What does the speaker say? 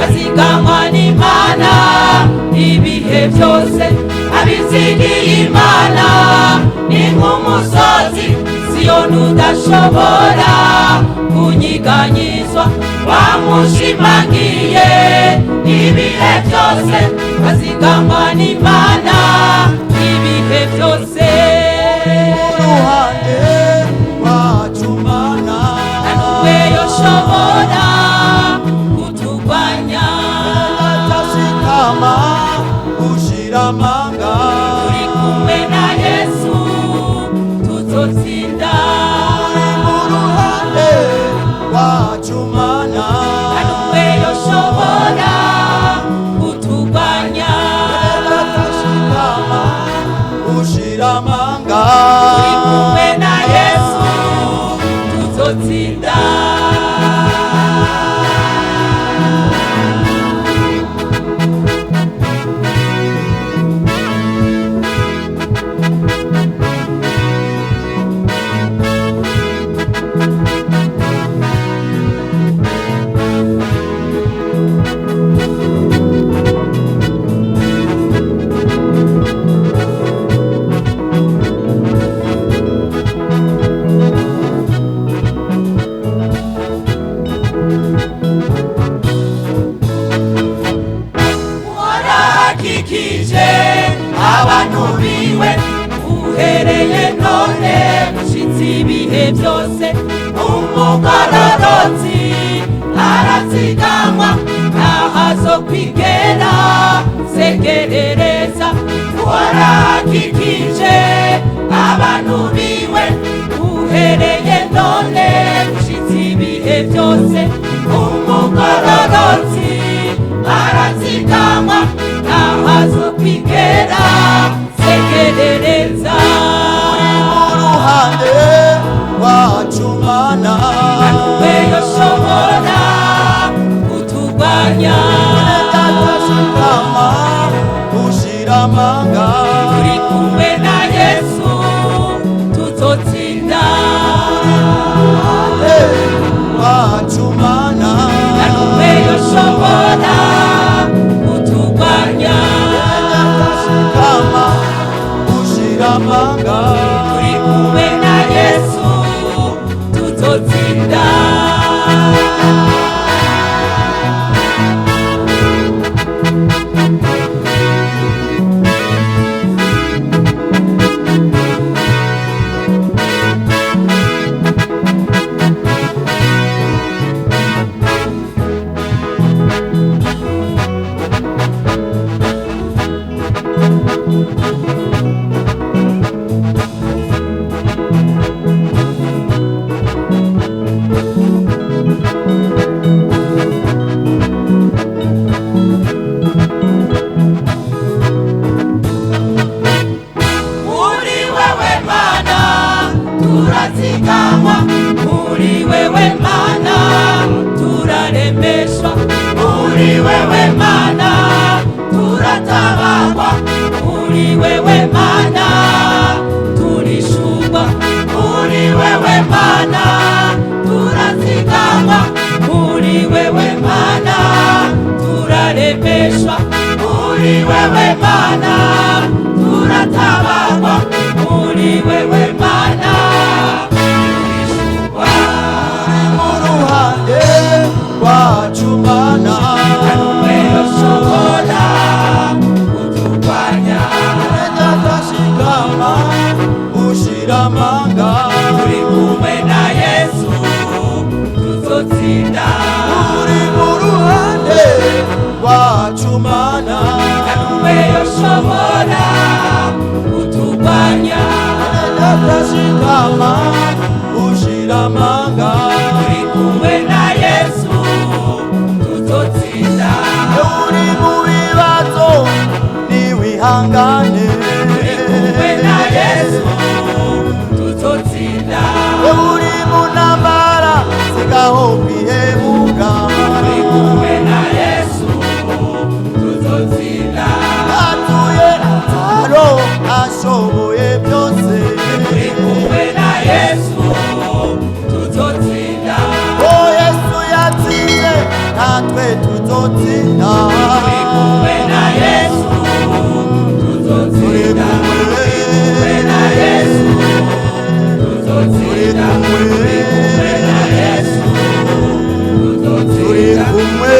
bazigamwa n'Imana ibihe byose. Abizigiye Imana ni nk'umusozi Siyoni udashobora kunyiganyizwa, wamushimangiye ibihe byose. Bazigamwa n'Imana ibihe byose. uruhande rwacu Mana, Nanuwe yoshobora kutugwanya, atashikama gushira amanga. turi kumwe na Yesu tuzotsinda. Uri mu ruhande rwacu Mana, Nanuwe yoshobora kutugwanya, atashikama gushira amanga. turi kumwe na Yesu tuzotsinda. Warahakikije abantu biwe uhereye none gushitsa ibihe byose. Umugororotsi arazigamwa ntahazo kwigera segerereza. Warahakikije abantu biwe uhereye none gushitsa ibihe byose. Umugororotsi arazigamwa ntahazo kwigera segerereza. Uruhande rwacu Mana, Nanuwe yoshobora kutugwanya, atashikama gushira amanga. turi kumwe na Yesu tuzotsinda. Uruhande rwacu Mana, Nanuwe yoshobora kutugwanya, atashikama gushira amanga. turi kumwe na Yesu tuzotsinda. Muri wewe Mana turazigamwa, muri wewe Mana turaremeshwa, muri wewe Mana turatabarwa, muri wewe Mana turishurwa, muri wewe Mana turazigamwa, muri wewe Mana turaremeshwa, muri wewe Mana turatabarwa, muri wewe Mana turishurwa. Mu ruhande rwacu Mana, Nanuwe yoshobora kutugwanya, atashikama gushira amanga. turi kumwe na Yesu tuzotsinda. Uri mu ruhande rwacu Mana, Nanuwe yoshobora kutugwanya, atashikama gushira amanga. turi kumwe na Yesu tuzotsinda. Uri mu bibazo niwihangane, Turi kumwe na Yesu tuzotsinda. uri mu ntambara sigaho kwihebuka. Turi kumwe na Yesu tuzotsinda. Atuye Lazaro ashoboye byose, Turi kumwe na Yesu tuzotsinda. o Yesu yatsinze natwe tuzo tuzotsinda turi kumwe na Yesu tuzotsinda turi kumwe na Yesu tuzotsinda turi kumwe na Yesu turi tuzotsinda kumwe